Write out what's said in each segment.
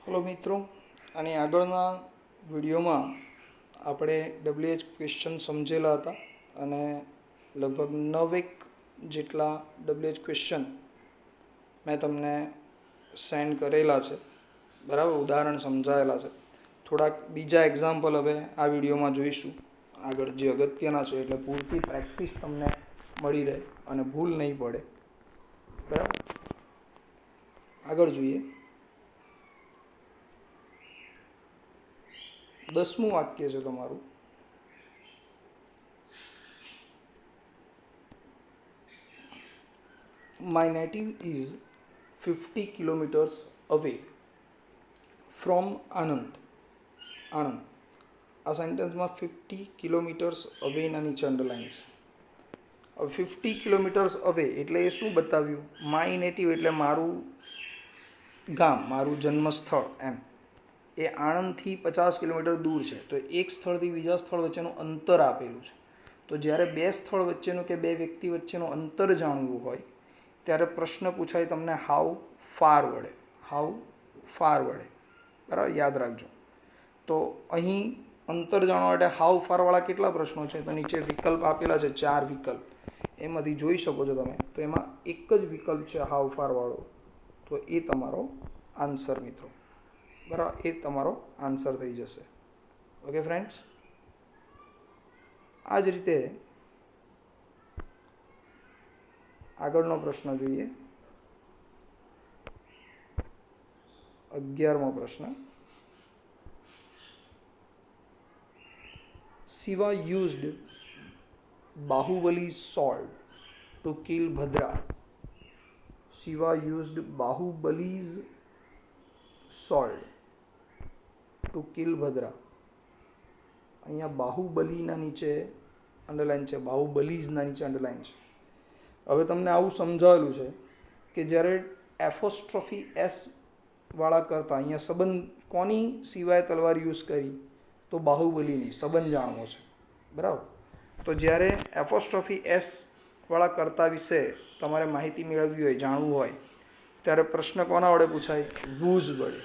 Hello મિત્રો, અને આગળના વિડીયોમાં આપણે WH ક્વેશ્ચન સમજેલા હતા અને લગભગ 9 જેટલા WH ક્વેશ્ચન મેં તમને સેન્ડ કરેલા છે. બરાબર, ઉદાહરણ સમજાયેલા છે. થોડાક બીજા એક્ઝામ્પલ હવે આ વિડીયોમાં જોઈશું આગળ, જે અગત્યના છે, એટલે પૂરતી પ્રેક્ટિસ તમને મળી રહે અને ભૂલ નહીં પડે. બરાબર, આગળ જોઈએ. 10મું વાક્ય છે તમારું. My native is 50 kilometers away from Anand. Anand. આ સેન્ટેન્સમાં 50 કિલોમીટર્સ અવેના નીચે અંડરલાઇન છે. હવે 50 કિલોમીટર્સ અવે એટલે એ શું બતાવ્યું? માય નેટિવ એટલે મારું ગામ, મારું જન્મસ્થળ એમ. એ આણંદથી 50 કિલોમીટર દૂર છે. તો એક સ્થળથી બીજા સ્થળ વચ્ચેનું અંતર આપેલું છે. તો જ્યારે બે સ્થળ વચ્ચેનું કે બે વ્યક્તિ વચ્ચેનું અંતર જાણવું હોય ત્યારે પ્રશ્ન પૂછાય તમને હાઉ ફાર વડે. હાઉ ફાર વડે. બરાબર, યાદ રાખજો. તો અહીં અંતર જાણવા માટે હાઉ ફારવાળા કેટલા પ્રશ્નો છે? તો નીચે વિકલ્પ આપેલા છે, 4 વિકલ્પ. એમાંથી જોઈ શકો છો તમે. તો એમાં એક જ વિકલ્પ છે હાઉ ફારવાળો. તો એ તમારો આન્સર મિત્રો. બરાબર, એ તમારો આન્સર થઈ જશે. ઓકે ફ્રેન્ડ્સ, આ જ રીતે આગળનો પ્રશ્ન જોઈએ. 11મો પ્રશ્ન. Shiva used Bahubal's sword to kill Bhadra. Shiva used Bahubal's sword to kill Bhadra. અહીંયા બાહુબલીના નીચે અંડરલાઇન છે, બાહુબલીઝના નીચે અંડરલાઇન છે. હવે તમને આવું સમજાવેલું છે કે જ્યારે એફોસ્ટ્રોફી એસ વાળા કરતા અહીંયા સંબંધ કોની સિવાય તલવાર યુઝ કરી? તો બાહુબલીની. સંબંધ જાણવો છે. બરાબર, તો જ્યારે એફોસ્ટ્રોફી એસ વાળા કરતા વિશે તમારે માહિતી મેળવવી હોય, જાણવું હોય, ત્યારે પ્રશ્ન કોના વડે પૂછાય? વૂઝ વડે.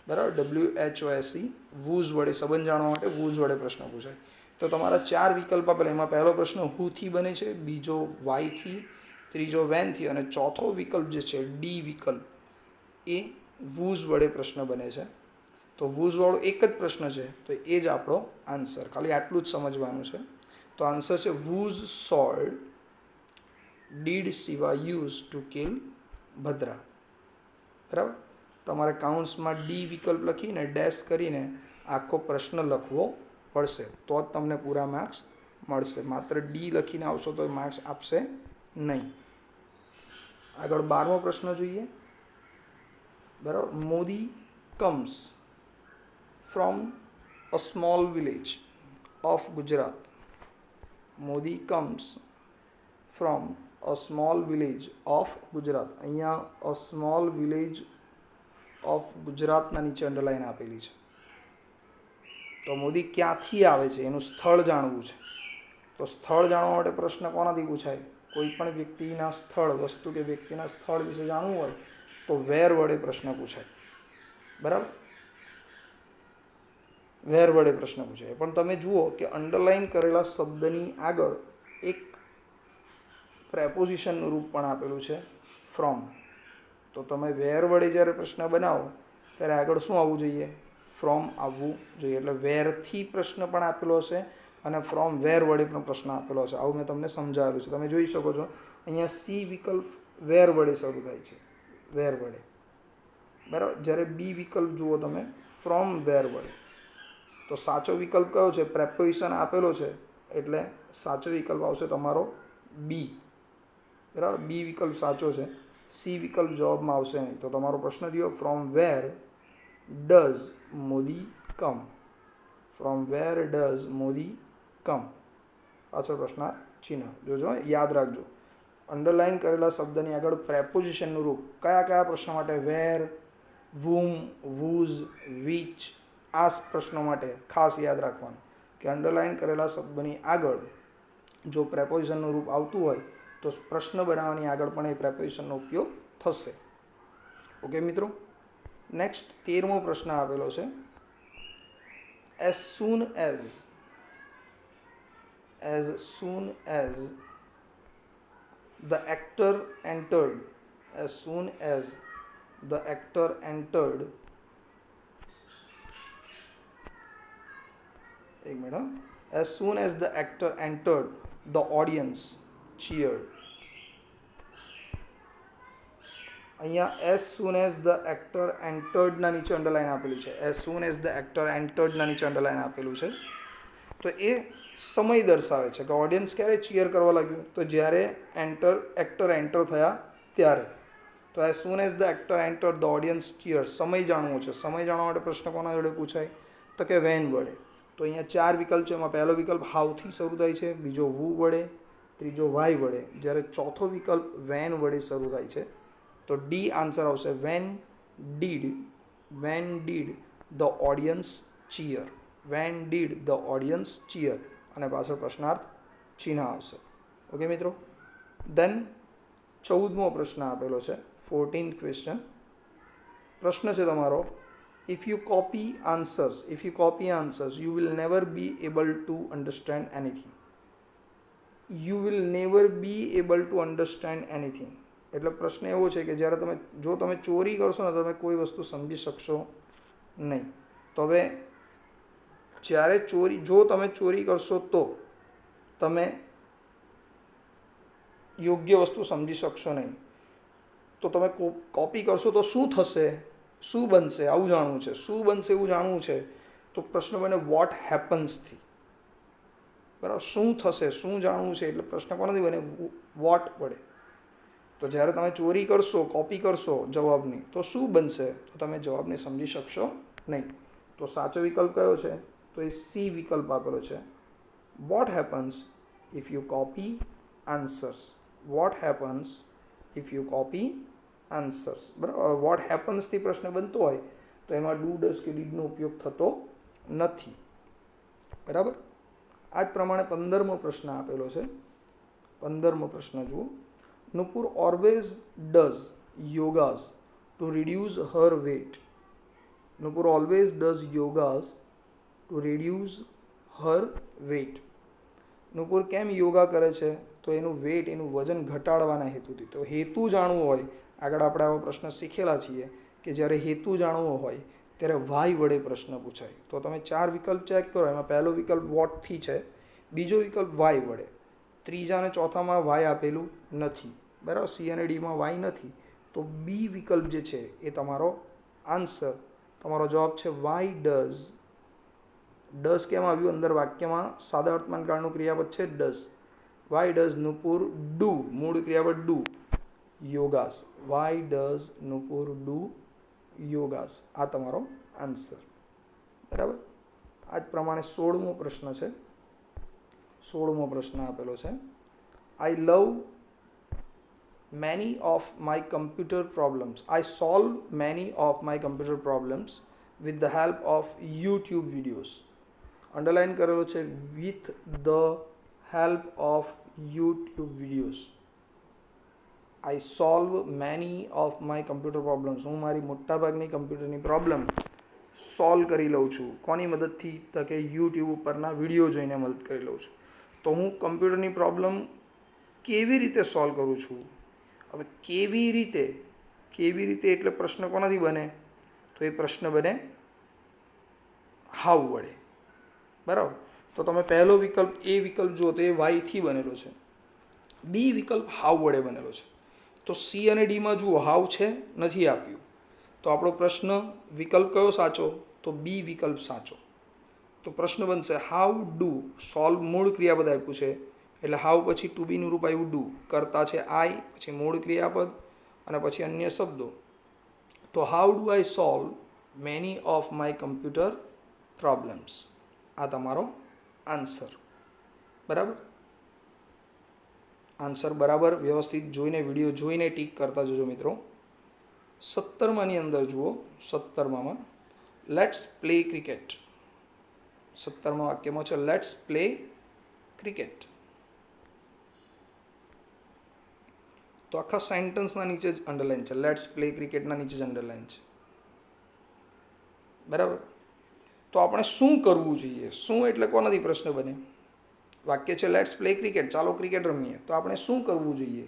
બરાબર, WHOSE, વૂઝ વડે. સંબંધ જાણવા માટે વૂઝ વડે પ્રશ્ન પૂછાય. તો તમારા 4 વિકલ્પ આપેલા. એમાં પહેલો પ્રશ્ન હુથી બને છે, બીજો વાયથી, ત્રીજો વેનથી, અને ચોથો વિકલ્પ જે છે ડી વિકલ્પ, એ વૂઝ વડે પ્રશ્ન બને છે. તો વૂઝવાળો એક જ પ્રશ્ન છે, તો એ જ આપણો આન્સર. ખાલી આટલું જ સમજવાનું છે. તો આન્સર છે whose sword did Shiva use to kill Bhadra. બરાબર, તમારે કાઉન્ટ્સમાં ડી વિકલ્પ લખીને ડેશ કરીને આખો પ્રશ્ન લખવો પડશે, તો જ તમને પૂરા માર્ક્સ મળશે. માત્ર ડી લખીને આવશો તો માર્ક્સ આપશે નહીં. આગળ 12મો પ્રશ્ન જોઈએ. બરાબર, Modi comes from a small village of Gujarat. Modi comes from a small village of Gujarat. અહીંયા અ સ્મોલ વિલેજ ઓફ ગુજરાતના નીચે અંડરલાઇન આપેલી છે. તો મોદી ક્યાંથી આવે છે એનું સ્થળ જાણવું છે. તો સ્થળ જાણવા માટે પ્રશ્ન કોનાથી પૂછાય? કોઈ પણ વ્યક્તિના સ્થળ, વસ્તુ કે વ્યક્તિના સ્થળ વિશે જાણવું હોય તો વેર વડે પ્રશ્ન પૂછાય. બરાબર, વેર વડે પ્રશ્ન પૂછાય. પણ તમે જુઓ કે અંડરલાઇન કરેલા શબ્દની આગળ એક પ્રેપોઝિશનનું રૂપ પણ આપેલું છે, ફ્રોમ. તો તમે વેર વડે જ્યારે પ્રશ્ન બનાવો ત્યારે આગળ શું આવવું જોઈએ? ફ્રોમ આવવું જોઈએ. એટલે વેરથી પ્રશ્ન પણ આપેલો હશે અને ફ્રોમ વેર વડે પણ પ્રશ્ન આપેલો હશે. આવું મેં તમને સમજાવેલું છે. તમે જોઈ શકો છો અહીંયા સી વિકલ્પ વેર વડે શરૂ થાય છે, વેર વડે. બરાબર, જ્યારે બી વિકલ્પ જુઓ તમે ફ્રોમ વેર વડે. તો સાચો વિકલ્પ કયો છે? પ્રેપોઝિશન આપેલો છે એટલે સાચો વિકલ્પ આવશે તમારો બી. બરાબર, બી વિકલ્પ સાચો છે. સી વિકલ્પ જવાબમાં આવશે નહીં. તો તમારો પ્રશ્ન થયો from where does Modi come. From where does Modi come. પાછળ પ્રશ્નાર્થ ચિહ્ન જોજો, યાદ રાખજો. અંડરલાઇન કરેલા શબ્દની આગળ પ્રેપોઝિશનનું રૂપ કયા કયા પ્રશ્નો માટે? વેર, વૂમ, વૂઝ, વિચ. આ પ્રશ્નો માટે ખાસ યાદ રાખવાનું કે અંડરલાઇન કરેલા શબ્દની આગળ જો પ્રેપોઝિશનનું રૂપ આવતું હોય તો પ્રશ્ન બનાવવાની આગળ પણ એ પ્રેપોઝિશનનો ઉપયોગ થશે. ઓકે મિત્રો, નેક્સ્ટ 13મો પ્રશ્ન આપેલો છે. as soon as the actor entered as soon as the actor entered एक मिनट हाँ. as soon as the actor entered the audience cheered. અહીંયા as soon as the actor entered ના નીચે અંડરલાઈન આપેલું છે. as soon as the actor entered ના નીચે underline આપેલું છે. તો એ સમય દર્શાવે છે કે ઓડિયન્સ ક્યારે ચીયર કરવા લાગ્યું, તો જ્યારે એક્ટર એન્ટર થયા ત્યારે. તો as soon as the actor entered the audience cheered. સમય જાણવો છે. સમય જાણવા માટે પ્રશ્ન કોના જોડે પૂછાય, તો કે વેન વડે. તો અહીંયા 4 વિકલ્પ છે. એમાં પહેલો વિકલ્પ હાઉથી શરૂ થાય છે, બીજો વુ વડે, ત્રીજો વાય વડે, જ્યારે ચોથો વિકલ્પ વેન વડે શરૂ થાય છે. તો ડી આન્સર આવશે. When did the audience cheer. When did the audience cheer અને પાછળ પ્રશ્નાર્થ ચિહ્ન આવશે. ઓકે મિત્રો. દેન 14મો પ્રશ્ન આપેલો છે. 14th question. પ્રશ્ન છે તમારો, if you copy answers you will never be able to understand anything. you will never be able to understand anything. એટલે પ્રશ્ન એવો છે કે જ્યારે જો તમે ચોરી કરશો ને તો તમે કોઈ વસ્તુ સમજી શકશો નહીં. તો હવે જો તમે ચોરી કરશો તો તમે યોગ્ય વસ્તુ સમજી શકશો નહીં. તો તમે કોપી કરશો તો શું થશે, શું બનશે, આવું જાણવું છે. શું બનશે એવું જાણવું છે. તો પ્રશ્ન બને વોટ હેપન્સથી. બરાબર, શું થશે શું જાણવું છે. એટલે પ્રશ્ન કોનાથી બને, વોટ વડે. તો જ્યારે તમે ચોરી કરશો, કોપી કરશો જવાબની, તો શું બનશે, તો તમે જવાબને સમજી શકશો નહીં. તો સાચો વિકલ્પ કયો છે, તો એ સી વિકલ્પ આપેલો છે. What happens if you copy answers. What happens if you copy answers. બરાબર, વોટ હેપન્સથી પ્રશ્ન બનતો હોય તો એમાં ડુ ડસ કે ડીડનો ઉપયોગ થતો નથી. બરાબર. આ જ પ્રમાણે 15મો પ્રશ્ન આપેલો છે. 15મો પ્રશ્ન જુઓ. Nupur always does yogas to reduce her weight. Nupur always does yogas to reduce her weight. Nupur કેમ યોગા કરે છે, તો એનું વેટ, એનું વજન ઘટાડવાના હેતુથી. તો હેતુ જાણવું હોય, આગળ આપણે આવો પ્રશ્ન શીખેલા છીએ કે જ્યારે હેતુ જાણવો હોય ત્યારે વાય વડે પ્રશ્ન પૂછાય. તો તમે 4 વિકલ્પ ચેક કરો. એમાં પહેલો વિકલ્પ વોટથી છે, બીજો વિકલ્પ વાય વડે, ત્રીજા અને ચોથામાં વાય આપેલું નથી. બરાબર, સી અને ડીમાં વાય નથી. તો બી વિકલ્પ જે છે એ તમારો આન્સર, તમારો જવાબ છે વાય ડઝ. ડઝ કેમ આવ્યું અંદર વાક્યમાં, સાદા વર્તમાન કાળનું ક્રિયાપદ છે does. Why does Nupur do, મૂળ ક્રિયાપદ do, yogas. Why does Nupur do yogas. આ તમારો આન્સર. બરાબર. આ જ પ્રમાણે 16મો પ્રશ્ન છે. 16મો પ્રશ્ન આપેલો છે. આઈ લવ many of my computer problems. I solve many of my computer problems with the help of YouTube videos. Underline કરેલો છે with the help of YouTube videos. I solve many of my computer problems. હું મારી મોટાભાગની કમ્પ્યુટરની problem solve કરી લઉં છું. કોની મદદથી, તો કે યુટ્યુબ ઉપરના વિડીયો જોઈને મદદ કરી લઉં છું. તો હું કમ્પ્યુટરની પ્રોબ્લેમ કેવી રીતે સોલ્વ કરું છું. હવે કેવી રીતે એટલે પ્રશ્ન કોનાથી બને, તો એ પ્રશ્ન બને હાઉ વડે. બરાબર. તો તમે પહેલો વિકલ્પ એ વિકલ્પ જુઓ તો એ વાયથી બનેલો છે. બી વિકલ્પ હાઉ વડે બનેલો છે. તો સી અને ડીમાં જુઓ હાઉ છે, નથી આપ્યું. તો આપણો પ્રશ્ન વિકલ્પ કયો સાચો, તો બી વિકલ્પ સાચો. તો પ્રશ્ન બનશે હાઉ ડુ સોલ્વ. મૂળ ક્રિયાપદ આપ્યું છે એટલે હાઉ પછી ટુ બીનું રૂપ આવ્યું ડુ. કરતા છે આઈ, પછી મૂળ ક્રિયાપદ અને પછી અન્ય શબ્દો. તો how do I solve many of my computer problems. આ તમારો આન્સર. બરાબર. આન્સર બરાબર વ્યવસ્થિત જોઈને, વિડીયો જોઈને ટીક કરતા જજો મિત્રો. 17માની અંદર જુઓ. 17માં લેટ્સ પ્લે ક્રિકેટ. 17મા વાક્યમાં છે લેટ્સ પ્લે ક્રિકેટ. તો આખા સેન્ટન્સના નીચે જ અંડરલાઈન છે. લેટ્સ પ્લે ક્રિકેટના નીચે જ અંડરલાઈન છે. બરાબર. તો આપણે શું કરવું જોઈએ? શું એટલે કોનાથી પ્રશ્ન બને? વાક્ય છે લેટ્સ પ્લે ક્રિકેટ, ચાલો ક્રિકેટ રમીએ. તો આપણે શું કરવું જોઈએ?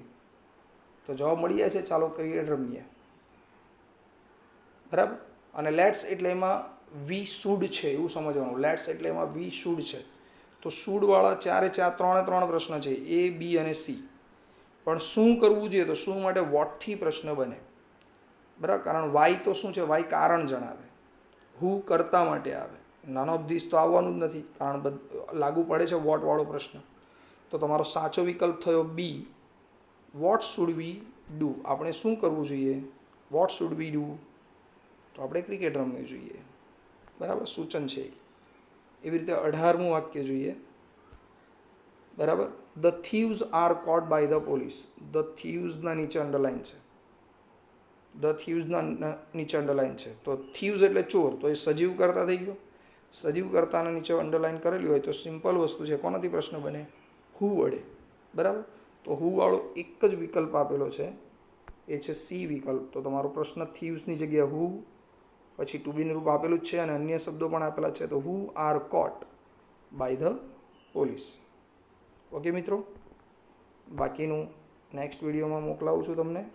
તો જવાબ મળી જાય છે ચાલો ક્રિકેટ રમીએ. બરાબર. અને લેટ્સ એટલે એમાં વી શુડ છે એવું સમજવાનું. લેટ્સ એટલે એમાં વી શુડ છે. તો શુડવાળા ત્રણે ત્રણ પ્રશ્ન છે, એ, બી અને સી. પણ શું કરવું જોઈએ? તો શું માટે વોટથી પ્રશ્ન બને. બરાબર. કારણ વાય તો શું છે? વાય કારણ જણાવે. હુ કરતા માટે આવે. નન ઓફ ધીસ તો આવવાનું જ નથી, કારણ લાગુ પડે છે વોટવાળો પ્રશ્ન. તો તમારો સાચો વિકલ્પ થયો બી, વોટ શુડ વી ડુ. આપણે શું કરવું જોઈએ? What should we do? તો આપણે ક્રિકેટ રમવી જોઈએ. બરાબર, સૂચન છે. એવી રીતે 18મું વાક્ય જોઈએ. બરાબર. The thieves are caught by the police. The થીવ્સના નીચે અંડરલાઇન છે. ધ થીવ્સના નીચે અંડરલાઇન છે. તો થીવ્સ એટલે ચોર, તો એ સજીવ કરતા થઈ ગયો. સજીવ કરતાના નીચે અંડરલાઇન કરેલી હોય તો સિમ્પલ વસ્તુ છે, કોનાથી પ્રશ્ન બને? હુ વડે. બરાબર. તો હુ વાળો એક જ વિકલ્પ આપેલો છે, એ છે સી વિકલ્પ. તો તમારો પ્રશ્ન થીવ્સની જગ્યાએ હુ, પછી ટુ બીનું રૂપ આપેલું જ છે અને અન્ય શબ્દો પણ આપેલા છે. તો who are caught by the police. Okay મિત્રો, બાકીનું નેક્સ્ટ વિડીયોમાં મોકલાવું છું તમને.